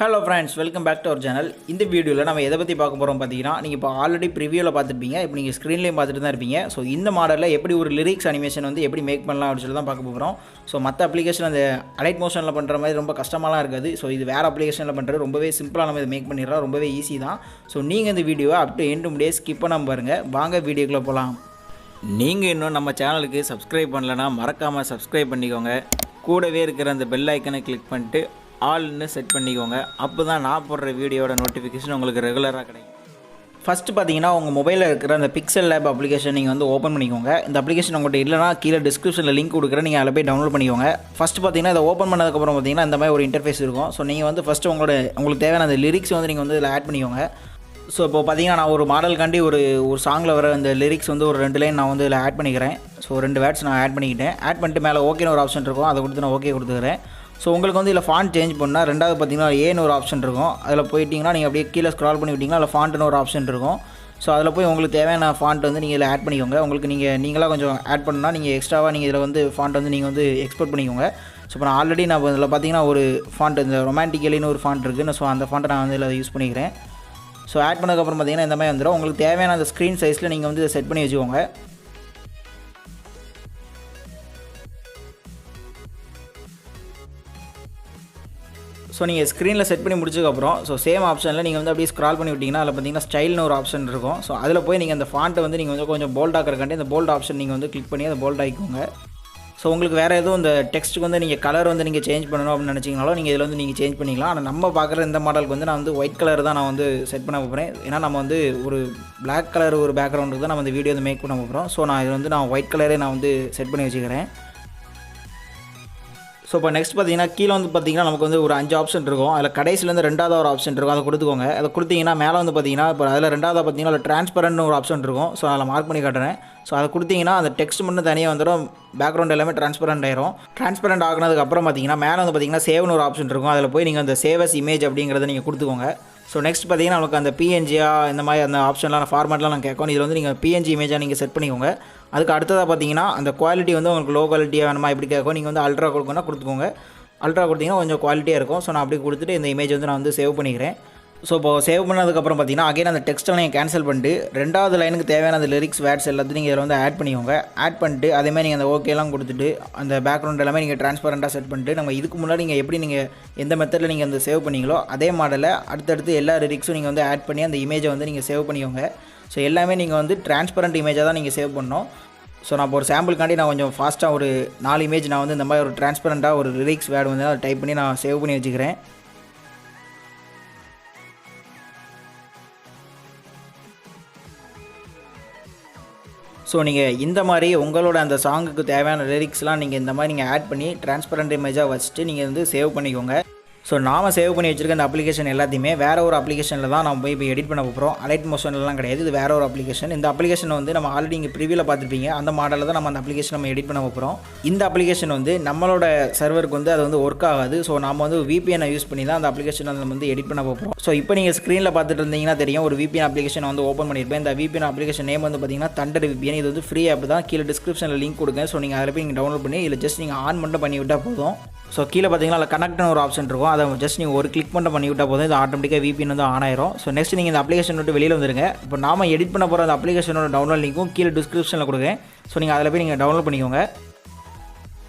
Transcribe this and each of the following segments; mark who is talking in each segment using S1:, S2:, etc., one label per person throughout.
S1: Hello friends, welcome back to our channel. இந்த வீடியோவில் நம்ம எதை பற்றி பார்க்க போகிறோம் பார்த்தீங்கன்னா, நீங்கள் இப்போ ஆல்ரெடி ப்ரிவியூவில் பார்த்துருப்பீங்க, இப்போ நீங்கள் ஸ்க்ரீன்லேயும் பார்த்துட்டு தான் இருப்பீங்க. ஸோ இந்த மாடலில் எப்படி ஒரு லிரிக்ஸ் அனிமேஷன் வந்து எப்படி மேக் பண்ணலாம் அப்படின்னு சொல்லி தான் பார்க்க போகிறோம். ஸோ மற்ற அப்ளிகேஷன் அந்த அலைட் மோஷனில் பண்ணுற மாதிரி ரொம்ப கஷ்டமாலாம் இருக்காது. ஸோ இது வேறு அப்ளிகேஷனில் பண்ணுறது ரொம்பவே சிம்பிளாக நம்ம இதை மேக் பண்ணிடலாம், ரொம்பவே ஈஸி தான். ஸோ நீங்கள் இந்த வீடியோவை அப் டு எண்ட் முடியே ஸ்கிப் பண்ணாமல் பாருங்கள். வாங்க வீடியோக்குள்ளே போகலாம். நீங்கள் இன்னும் நம்ம சேனலுக்கு சப்ஸ்கிரைப் பண்ணலைன்னா மறக்காமல் சப்ஸ்கிரைப் பண்ணிக்கோங்க. கூடவே இருக்கிற அந்த பெல் ஐக்கனை கிளிக் பண்ணிட்டு ஆல்னு செட் பண்ணிக்கோங்க. அப்போ தான் நான் போடுற வீடியோட நோட்டிஃபிகேஷன் உங்களுக்கு ரெகுலராக கிடைக்கும். ஃபஸ்ட்டு பார்த்தீங்கன்னா உங்கள் மொபைலில் இருக்கிற அந்த 𝗕𝗿𝗵𝗱 அப்ளிகேஷன் நீங்கள் வந்து ஓப்பன் பண்ணிக்கோங்க. இந்த அப்ளிகேஷன் உங்கள்கிட்ட இல்லைனா கீழே டிஸ்கிரிப்ஷனில் லிங்க் கொடுக்குறேன், நீங்கள் அதில் போய் டவுன்லோட் பண்ணிக்கோங்க. ஃபஸ்ட்டு பார்த்தீங்கன்னா இதை ஓப்பன் பண்ணதுக்கப்புறம் பார்த்தீங்கன்னா இந்த மாதிரி ஒரு இன்டர்ஃபேஸ் இருக்கும். ஸோ நீங்கள் வந்து ஃபஸ்ட்டு உங்களுக்கு தேவையான அந்த லிரிக்ஸ் வந்து நீங்கள் வந்து இதில் ஆட் பண்ணிக்கோங்க. ஸோ இப்போ பார்த்தீங்கன்னா நான் ஒரு மாடலுக்காண்டி ஒரு சாங்கில் வர அந்த லிரிக்ஸ் வந்து ஒரு 2 லைன் நான் வந்து இதில் ஆட் பண்ணிக்கிறேன். ஸோ 2 வேர்ட்ஸ் நான் ஆட் பண்ணிக்கிட்டேன். ஆட் பண்ணிட்டு மேலே ஓகேன்னு ஒரு ஆப்ஷன் இருக்கும், அதை கொடுத்து நான் ஓகே கொடுத்துக்கிறேன். ஸோ உங்களுக்கு வந்து இதில் ஃபாண்ட் சேஞ்ச் பண்ணால் ரெண்டாவது பார்த்தீங்கன்னா ஏன்னு ஒரு ஆப்ஷன் இருக்கும். அதில் போயிட்டிங்கன்னா நீங்கள் அப்படியே கீழே ஸ்க்ரால் பண்ணி விட்டிங்கன்னா அதில் ஃபாண்ட்னு ஒரு ஆப்ஷன் இருக்கும். ஸோ அதில் போய் உங்களுக்கு தேவையான ஃபாண்ட் வந்து நீங்கள் இதில் ஆட் பண்ணிக்கோங்க. உங்களுக்கு நீங்களாக கொஞ்சம் ஆட் பண்ணால் நீங்கள் எக்ஸ்ட்ராவாக நீங்கள் இதில் வந்து ஃபாண்ட் வந்து நீங்கள் வந்து எக்ஸ்போர்ட் பண்ணிக்கோங்க. ஸோ இப்போ நான் ஆல்ரெடி நான் இதில் பார்த்தீங்கன்னா ஒரு ஃபாண்ட் இந்த 𝗕𝗵ici𝗽𝗶𝗲𝗱 ஒரு ஃபாண்ட் இருக்குது. ஸோ அந்த ஃபாண்ட்டை நான் வந்து இதில் யூஸ் பண்ணிக்கிறேன். ஸோ ஆட் பண்ணதுக்கப்புறம் பார்த்தீங்கன்னா இந்த மாதிரி வந்துடும். உங்களுக்கு தேவையான அந்த ஸ்க்ரீன் சைஸில் நீங்கள் வந்து இதை செட் பண்ணி வச்சுக்கோங்க. ஸோ நீங்கள் ஸ்க்ரீனில் செட் பண்ணி முடிச்சதுக்கப்புறம் ஸோ சேம் ஆப்ஷனில் நீங்கள் வந்து அப்படியே ஸ்க்ரால் பண்ணி விட்டிங்கன்னா அதில் பார்த்தீங்கன்னா ஸ்டைல்னு ஒரு ஆப்ஷன் இருக்கும். ஸோ அதில் போய் நீங்கள் அந்த ஃபாண்ட்டை வந்து நீங்கள் வந்து கொஞ்சம் போல்ட் ஆக்கிறக்காண்டி இந்த போல்ட் ஆப்ஷன் நீங்கள் வந்து கிளிக் பண்ணி அதை போல்ட் ஆகிக்கோங்க. ஸோ உங்களுக்கு வேறு எதுவும் இந்த டெக்ஸ்ட்டுக்கு வந்து நீங்கள் கலர் வந்து நீங்கள் சேஞ்ச் பண்ணணும் அப்படின்னு நினச்சிங்கனாலும் நீங்கள் இதில் வந்து நீங்கள் சேஞ்ச் பண்ணிக்கலாம். ஆனால் நம்ம பார்க்குற இந்த மாடலுக்கு வந்து நான் வந்து ஒயிட் கலர் தான் நான் வந்து செட் பண்ண போகிறேன். ஏன்னா நம்ம வந்து ஒரு பிளாக் கலர் ஒரு பேக்ரவுண்டுக்கு தான் நம்ம இந்த வீடியோ வந்து மேக் பண்ண போகிறோம். ஸோ நான் இது வந்து நான் ஒயிட் கலரே நான் வந்து செட் பண்ணி வச்சுக்கிறேன். ஸோ இப்போ நெக்ஸ்ட் பார்த்தீங்கன்னா கீழே வந்து பார்த்தீங்கன்னா நமக்கு வந்து ஒரு 5 ஆப்ஷன் இருக்கும். அதில் கடைசிலேருந்து ரெண்டாவது ஒரு ஆப்ஷன் இருக்கும், அதை கொடுத்துக்கோங்க. அதை கொடுத்தீங்கன்னா மேலே வந்து பார்த்தீங்கன்னா இப்போ அதில் ரெண்டாவது பார்த்தீங்கன்னா அதில் ட்ரான்ஸ்பரண்ட்னு ஒரு ஆப்ஷன் இருக்கும். ஸோ அதில் மார்க் பண்ணி காட்டுறேன். ஸோ அதை கொடுத்தீங்கன்னா அந்த டெக்ஸ்ட் மட்டும் தனியாக வந்துடும், பேக்ரவுண்ட் எல்லாமே ட்ரான்ஸ்பரண்ட் ஆயிரும். ட்ரான்ஸ்பரண்ட் ஆகினதுக்கப்புறம் பார்த்தீங்கன்னா மேலே வந்து பார்த்தீங்கன்னா சேவ்னு ஒரு ஆப்ஷன் இருக்கும். அதில் போய் நீங்கள் அந்த சேவ் அஸ் இமேஜ் அப்படிங்கிறத நீங்கள் கொடுத்துக்கோங்க. ஸோ நெக்ஸ்ட் பார்த்தீங்கன்னா நமக்கு அந்த பிஎன்ஜியா இந்த மாதிரி அந்த ஆப்ஷன்லாம் ஃபார்மேட்லாம் நான் கேட்கும். இதில் வந்து நீங்கள் பிஎன்ஜி இமேஜாக நீங்கள் செட் பண்ணிக்கோங்க. அதுக்கு அடுத்ததாக பார்த்தீங்கன்னா அந்த குவாலிட்டி வந்து உங்களுக்கு லோ குவாலிட்டியாக வேணுமா எப்படி கேட்கும், நீங்கள் வந்து அல்ட்ரா கொடுக்கணும்னா கொடுத்துக்கோங்க. அல்ட்ரா கொடுத்தீங்கன்னா கொஞ்சம் குவாலிட்டியாக இருக்கும். ஸோ நான் அப்படி கொடுத்துட்டு இந்த இமேஜ் வந்து நான் வந்து சேவ் பண்ணிக்கிறேன். ஸோ இப்போ சேவ் பண்ணதுக்கப்புறம் பார்த்தீங்கன்னா அகைன் அந்த டெக்ஸ்ட்டை நீங்கள் கேன்சல் பண்ணிட்டு ரெண்டாவது லைனுக்கு தேவையான அந்த லிரிக்ஸ் வேர்ட்ஸ் எல்லாத்தையும் நீங்கள் இதில் வந்து ஆட் பண்ணிக்கோங்க. ஆட் பண்ணிட்டு அதேமாதிரி நீங்கள் அந்த ஓகேலாம் கொடுத்துட்டு அந்த பேக்ரவுண்ட் எல்லாமே நீங்கள் ட்ரான்ஸ்பரண்ட்டாக செட் பண்ணிட்டு நம்ம இதுக்கு முன்னாடி நீங்கள் எப்படி நீங்கள் எந்த மெத்தடில் நீங்கள் அந்த சேவ் பண்ணீங்களோ அதே மாடலில் அடுத்தடுத்து எல்லா லிரிக்ஸும் நீங்கள் வந்து ஆட் பண்ணி அந்த இமேஜை வந்து நீங்கள் சேவ் பண்ணிக்கோங்க. ஸோ எல்லாமே நீங்கள் வந்து ட்ரான்ஸ்பரண்ட் இமேஜாக தான் நீங்கள் சேவ் பண்ணணும். ஸோ நான் இப்போ ஒரு சாம்பிளுக்காண்டி நான் கொஞ்சம் ஃபாஸ்ட்டாக ஒரு 4 இமேஜ் நான் வந்து இந்த மாதிரி ஒரு ட்ரான்ஸ்பரண்ட்டாக ஒரு லிரிக்ஸ் வேர்டு வந்து அதை டைப் பண்ணி நான் சேவ் பண்ணி வச்சுக்கிறேன். ஸோ நீங்கள் இந்த மாதிரி உங்களோட அந்த சாங்குக்கு தேவையான லிரிக்ஸ்லாம் நீங்கள் இந்த மாதிரி நீங்கள் ஆட் பண்ணி ட்ரான்ஸ்பரண்ட் இமேஜாக வச்சுட்டு நீங்கள் வந்து சேவ் பண்ணிக்கோங்க. ஸோ நாம் சேவ் பண்ணி வச்சுருக்க அந்த அப்ளிகேஷன் எல்லாத்தையுமே வேறு ஒரு அப்ளிகேஷனில் தான் நம்ம போய் இப்போ எடிட் பண்ண போகிறோம். அலைட் மோஷன்லாம் கிடையாது, இது வேறு ஒரு அப்ளிகேஷன். இந்த அப்ளிகேஷன் வந்து நம்ம ஆல்ரெடி இங்கே ப்ரிவியூவில் பார்த்துருப்பீங்க, அந்த மாடலில் தான் நம்ம அந்த அப்ளிகேஷன் நம்ம எடிட் பண்ண போகிறோம். இந்த அப்ளிகேஷன் வந்து நம்மளோட சர்வருக்கு வந்து அது வந்து ஒர்க் ஆகாது. ஸோ நம்ம வந்து VPN யூஸ் பண்ணி தான் அந்த அப்ளிகேஷனை நம்ம வந்து எடிட் பண்ண போகிறோம். ஸோ இப்போ நீங்கள் ஸ்க்ரீனில் பார்த்துட்டு இருந்தீங்கன்னா தெரியும், ஒரு VPN அப்ளிகேஷன் வந்து ஓப்பன் பண்ணியிருப்பேன். இந்த VPN அப்ளிகேஷன் நேம் வந்து பார்த்தீங்கன்னா 𝗕𝗿𝗵𝗱. இது வந்து ஃப்ரீ ஆப் தான், கீழே டிஸ்கிரிப்ஷனில் லிங்க் கொடுங்க. ஸோ நீங்கள் அதில் போய் நீங்கள் டவுன்லோட் பண்ணி இதில் ஜஸ்ட் நீங்கள் ஆன் மட்டும் பண்ணி விட்டால் போதும். ஸோ கீழே பார்த்தீங்கன்னா அதில் கனெக்ட்னு ஒரு ஆப்ஷன் இருக்கும், அதை ஜஸ்ட் நீங்கள் ஒரு கிளிக் மட்டும் பண்ணி விட்டால் போதும், இது ஆட்டோமேட்டிக்காக VPN வந்து ஆன் ஆயிரும். ஸோ நெக்ஸ்ட் நீங்கள் இந்த அப்ளிகேஷன் விட்டு வெளியில் வந்துருங்க. இப்போ நாம எடிட் பண்ண போகிற அந்த அப்ளிகேஷனோட டவுன்லோட் லிங்க்கும் கீழே டிஸ்கிரிப்ஷனில் கொடுங்க. ஸோ நீங்கள் அதில் போய் நீங்கள் டவுன்லோட் பண்ணிக்கோங்க.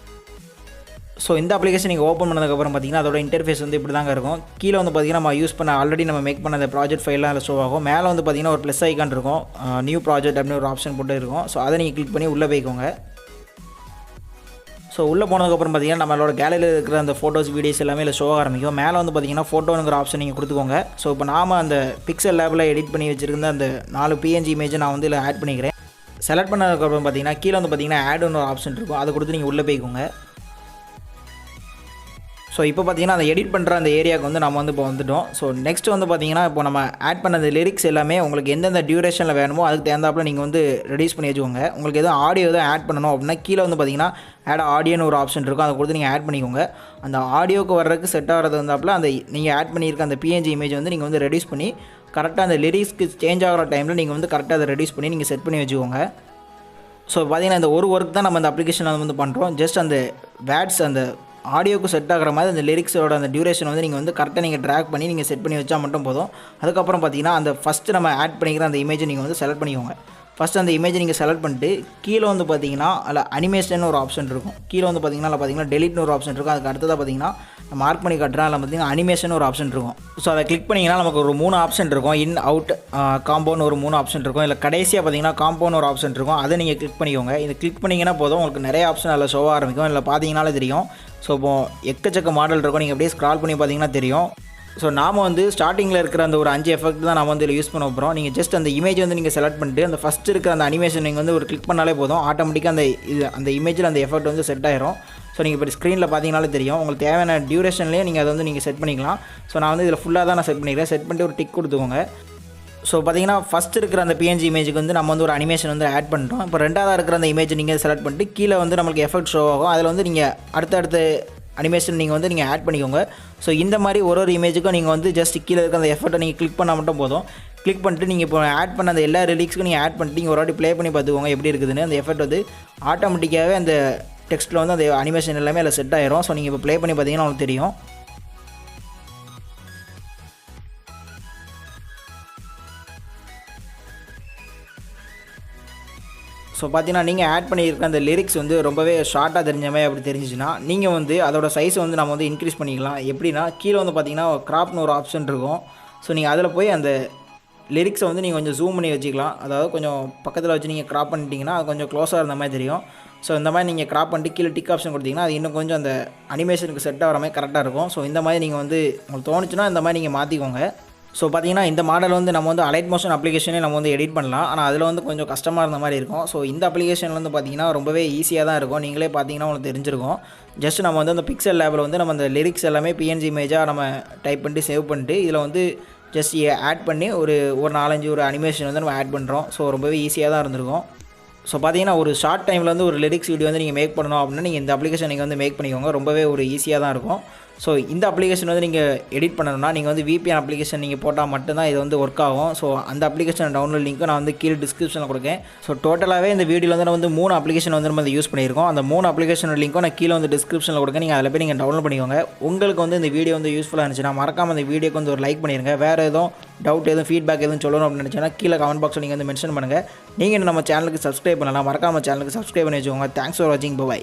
S1: ஸோ இந்த அப்ளிகேஷன் நீங்கள் ஓப்பன் பண்ணதுக்கப்புறம் பார்த்தீங்கன்னா அதோட இன்டர்ஃபேஸ் வந்து இப்படி தாங்க இருக்கும். கீழே வந்து பார்த்தீங்கன்னா நம்ம யூஸ் பண்ண ஆல்ரெடி நம்ம மேக் பண்ண அந்த ப்ராஜெக்ட் ஃபைல்லாம் அதில் ஷோ ஆகும். மேலே வந்து பார்த்தீங்கன்னா ஒரு ப்ளஸ் ஐக்கான் இருக்கும், நியூ ப்ராஜெக்ட் அப்படின்னு ஒரு ஆப்ஷன் போட்டு இருக்கும். ஸோ அதை நீங்கள் கிளிக் பண்ணி உள்ளே போய்க்கோங்க. ஸோ உள்ளே போனதுக்கப்புறம் பார்த்தீங்கன்னா நம்மளோட கேலரியில் இருக்கிற அந்த ஃபோட்டோஸ் வீடியோஸ் எல்லாமே இல்லை ஷோ ஆரம்பிக்கும். மேலே வந்து பார்த்தீங்கன்னா ஃபோட்டோங்கிற ஆப்ஷன் நீங்கள் கொடுத்துக்கோங்க. ஸோ இப்போ நாம் அந்த 𝗕𝗿𝗵𝗱 எடிட் பண்ணி வச்சுருந்த அந்த 4 PNG இமேஜை நான் வந்து இதில் ஆட் பண்ணிக்கிறேன். செலக்ட் பண்ணதுக்கப்புறம் பார்த்தீங்கன்னா கீழே வந்து பார்த்தீங்கன்னா ஆடுன்னு ஒரு ஆப்ஷன் இருக்கும், அதை கொடுத்து நீங்கள் உள்ளே போய்க்கோங்க. ஸோ இப்போ பார்த்தீங்கன்னா அந்த எடிட் பண்ணுற அந்த ஏரியாவுக்கு வந்து நம்ம வந்து இப்போ வந்துட்டோம். ஸோ நெக்ஸ்ட் வந்து பார்த்தீங்கன்னா இப்போ நம்ம ஆட் பண்ண அந்த லிரிக்ஸ் எல்லாமே உங்களுக்கு எந்தெந்த டியூரேஷனில் வேணுமோ அதுக்கு தகுந்தாப்பில் நீங்கள் வந்து ரெடியூஸ் பண்ணி வச்சுக்கோங்க. உங்களுக்கு எதுவும் ஆடியோ எதுவும் ஆட் பண்ணணும் அப்படின்னா கீழே வந்து பார்த்தீங்கன்னா ஆட் ஆடியோன்னு ஒரு ஆப்ஷன் இருக்கும், அதை கொடுத்து நீங்கள் ஆட் பண்ணிக்கோங்க. அந்த ஆடியோக்கு வர்றதுக்கு செட் ஆகிறது வந்தாப்பில் அந்த நீங்கள் ஆட் பண்ணியிருக்க அந்த PNG இமேஜ் வந்து நீங்கள் வந்து ரெடியூஸ் பண்ணி கரெக்டாக அந்த லிரிக்ஸ்க்கு சேஞ்ச் ஆகிற டைமில் நீங்கள் வந்து கரெக்டாக அதை ரெடியூஸ் பண்ணி நீங்கள் செட் பண்ணி வச்சுக்கோங்க. ஸோ பார்த்தீங்கன்னா இந்த ஒரு ஒர்க் தான் நம்ம அந்த அப்ளிகேஷனில் வந்து பண்ணுறோம். ஜஸ்ட் அந்த வேர்ட்ஸ் அந்த ஆடியோக்கு செட் ஆகிற மாதிரி அந்த லிரிக்ஸோட அந்த டியூரேஷன் வந்து நீங்கள் வந்து கரெக்டாக நீங்கள் ட்ராக் பண்ணி நீங்கள் செட் பண்ணி வச்சா மட்டும் போதும். அதுக்கப்புறம் பார்த்தீங்கன்னா அந்த ஃபஸ்ட்டு நம்ம ஆட் பண்ணிக்கிற அந்த இமேஜை நீங்கள் வந்து செலக்ட் பண்ணிக்கோங்க. ஃபஸ்ட்டு அந்த இமேஜை நீங்கள் செலக்ட் பண்ணிட்டு கீழே வந்து பார்த்தீங்கன்னா அதில் அனிமேஷன் ஒரு ஆப்ஷன் இருக்கும். கீழே வந்து பார்த்தீங்கன்னா டெலிட்னு ஒரு ஆப்ஷன் இருக்கும். அதுக்கு அடுத்ததாக பார்த்தீங்கன்னா மார்க் பண்ணி காட்டுறேன். அதில் பார்த்தீங்கன்னா அனிமேஷன் ஒரு ஆப்ஷன் இருக்கும். ஸோ அதை கிளிக் பண்ணிங்கன்னா நமக்கு ஒரு 3 ஆப்ஷன் இருக்கும். இன் அவுட் காம்போன்னு ஒரு 3 ஆப்ஷன் இருக்கும். இல்லை கடைசியாக பார்த்தீங்கன்னா காம்போன்னு ஒரு ஆப்ஷன் இருக்கும். அதை நீங்கள் கிளிக் பண்ணிக்கோங்க. இதை கிளிக் பண்ணிங்கன்னா போதும் உங்களுக்கு நிறைய ஆப்ஷன் அதில் ஷோ ஆரம்பிக்கும். இல்லை பார்த்தீங்கன்னாலே தெரியும். ஸோ இப்போது எக்கச்சக்க மாடல் இருக்கும். நீங்கள் அப்படியே ஸ்க்ரால் பண்ணி பார்த்தீங்கன்னா தெரியும். ஸோ நாம் வந்து ஸ்டார்டிங்கில் இருக்கிற அந்த ஒரு 5 எஃபெக்ட் தான் நம்ம வந்து இதில் யூஸ் பண்ண போகிறோம். நீங்கள் ஜஸ்ட் அந்த இமேஜ் வந்து நீங்கள் செலக்ட் பண்ணிட்டு அந்த ஃபஸ்ட் இருக்கிற அந்த அனிமேஷன் நீங்கள் வந்து ஒரு கிளிக் பண்ணாலே போதும். ஆட்டோமேட்டிக்காக அந்த இமேஜில் அந்த எஃபெக்ட் வந்து செட் ஆயிரும். ஸோ நீங்கள் இப்போ ஸ்க்ரீனில் பார்த்தீங்கனாலே தெரியும். உங்களுக்கு தேவையான டியூரேஷன்லேயே நீங்கள் அதை வந்து நீங்கள் செட் பண்ணிக்கலாம். ஸோ நான் வந்து இதில் ஃபுல்லாக தான் நான் செட் பண்ணிக்கிறேன். செட் பண்ணிட்டு ஒரு டிக் கொடுத்துக்கோங்க. ஸோ பார்த்தீங்கன்னா ஃபஸ்ட் இருக்கிற அந்த பிஎன்ஜி இமேஜுக்கு வந்து நம்ம வந்து ஒரு அனிமேஷன் வந்து ஆட் பண்ணிட்டோம். இப்போ ரெண்டாவது இருக்கிற அந்த இமேஜ் நீங்கள் செலக்ட் பண்ணிட்டு கீழே வந்து நம்மளுக்கு எஃபெக்ட் ஷோ ஆகும். அதில் வந்து நீங்கள் அடுத்த அனிமேஷன் நீங்கள் ஆட் பண்ணிக்கோங்க. ஸோ இந்த மாதிரி ஒரு இமேஜுக்கும் நீங்கள் வந்து ஜஸ்ட் கீழே இருக்க அந்த எஃபெக்ட்டை நீங்கள் கிளிக் பண்ணால் மட்டும் போதும். கிளிக் பண்ணிட்டு நீங்கள் இப்போ ஆட் பண்ண அந்த எல்லா லிரிக்ஸ்க்கும் நீங்கள் ஆட் பண்ணிட்டு நீங்கள் ஒரு வாட்டி ப்ளே பண்ணி பார்த்துக்கோங்க எப்படி இருக்குதுன்னு. அந்த எஃபெக்ட் வந்து ஆட்டோமேட்டிக்காகவே அந்த டெக்ஸ்ட்டில் வந்து அந்த அனிமேஷன் எல்லாமே அதில் செட் ஆயிரும். ஸோ நீங்கள் இப்போ ப்ளே பண்ணி பார்த்தீங்கன்னா உங்களுக்கு தெரியும். ஸோ பார்த்தீங்கன்னா நீங்கள் ஆட் பண்ணியிருக்க அந்த லிரிக்ஸ் வந்து ரொம்பவே ஷார்ட்டாக தெரிஞ்ச மாதிரி அப்படி தெரிஞ்சிச்சுன்னா நீங்கள் வந்து அதோட சைஸை வந்து நம்ம வந்து இன்க்ரீஸ் பண்ணிக்கலாம். எப்படின்னா கீழே வந்து பார்த்தீங்கன்னா கிராப்னு ஒரு ஆப்ஷன் இருக்கும். ஸோ நீங்கள் அதில் போய் அந்த லிரிக்ஸை வந்து நீங்கள் கொஞ்சம் ஜூம் பண்ணி வச்சுக்கலாம். அதாவது கொஞ்சம் பக்கத்தில் வச்சு நீங்கள் கிராப் பண்ணிட்டீங்கன்னா அது கொஞ்சம் க்ளோஸாக இருந்த மாதிரி தெரியும். ஸோ இந்த மாதிரி நீங்கள் கிராப் பண்ணிட்டு கீழே டிக் ஆப்ஷன் கொடுத்தீங்கன்னா அது இன்னும் கொஞ்சம் அந்த அனிமேஷனுக்கு செட் ஆகிற மாதிரி கரெக்டாக இருக்கும். ஸோ இந்த மாதிரி நீங்கள் வந்து உங்களுக்கு தோணுச்சுன்னா இந்த மாதிரி நீங்கள் மாற்றிக்கோங்க. ஸோ பார்த்தீங்கன்னா இந்த மாடல் வந்து நம்ம வந்து அலைட் மோஷன் அப்ளிகேஷனே நம்ம வந்து எடிட் பண்ணலாம். ஆனால் அதில் வந்து கொஞ்சம் கஷ்டமாக இருந்த மாதிரி இருக்கும். ஸோ இந்த அப்ளிகேஷனில் வந்து பார்த்தீங்கன்னா ரொம்பவே ஈஸியாக தான் இருக்கும். நீங்களே பார்த்தீங்கன்னா உங்களுக்கு தெரிஞ்சிருக்கும். ஜஸ்ட் நம்ம வந்து அந்த பிக்சல் லேபில் வந்து நம்ம அந்த லிரிக்ஸ் எல்லாமே பிஎன்ஜி இமேஜாக நம்ம டைப் பண்ணிட்டு சேவ் பண்ணிட்டு இதில் வந்து ஜஸ்ட் ஆட் பண்ணி ஒரு 4-5 ஒரு அனிமேஷன் வந்து நம்ம ஆட் பண்ணுறோம். ஸோ ரொம்பவே ஈஸியாக தான் இருந்திருக்கும். ஸோ பார்த்தீங்கன்னா ஒரு ஷார்ட் டைமில் வந்து ஒரு லிரிக்ஸ் வீடியோ வந்து நீங்கள் மேக் பண்ணணும் அப்படின்னா நீங்கள் இந்த அப்ளிகேஷன் நீங்கள் வந்து மேக் பண்ணிக்கோங்க. ரொம்பவே ஒரு ஈஸியாக தான் இருக்கும். ஸோ இந்த அப்ளிகேஷன் வந்து நீங்கள் எடிட் பண்ணணும்னா நீங்கள் வந்து VPN அப்ளிகேஷன் நீங்கள் போட்டால் மட்டும்தான் இது வந்து ஒர்க் ஆகும். ஸோ அந்த அப்ளிகேஷன் டவுன்லோட் லிங்க்கும் நான் வந்து கீழே டிஸ்கிரிப்ஷனில் கொடுக்கேன். ஸோ டோட்டலாகவே இந்த வீடியோவில் வந்து நான் வந்து 3 அப்ளிகேஷன் வந்து நம்ம யூஸ் பண்ணியிருக்கோம். அந்த 3 அப்ளிகேஷன் லிங்க்கும் நான் கீழே வந்து டிஸ்கிரிப்ஷனில் கொடுக்கேன். நீங்கள் அதில் போய் நீங்கள் டவுன்லோட் பண்ணிக்கோங்க. உங்களுக்கு வந்து இந்த வீடியோ வந்து யூஸ்ஃபுல்லாக இருந்துச்சுன்னா மறக்காமல் இந்த வீடியோக்கு வந்து ஒரு லைக் பண்ணிடுங்க. வேறு எதுவும் டவுட் எதுவும் ஃபீட்பேக் எதுவும் சொல்லணும் அப்படின்னு நினச்சிங்கன்னா கீழே கமெண்ட் பாக்ஸில் நீங்கள் வந்து மென்ஷன் பண்ணுங்கள். நீங்கள் நம்ம சேனலுக்கு சப்ஸ்கிரைப் பண்ணலாம். மறக்காமல் சேனலுக்கு சப்ஸ்கிரைப் பண்ணி வச்சுக்கோங்க. தேங்க்ஸ் ஃபார் வாட்சிங். பை.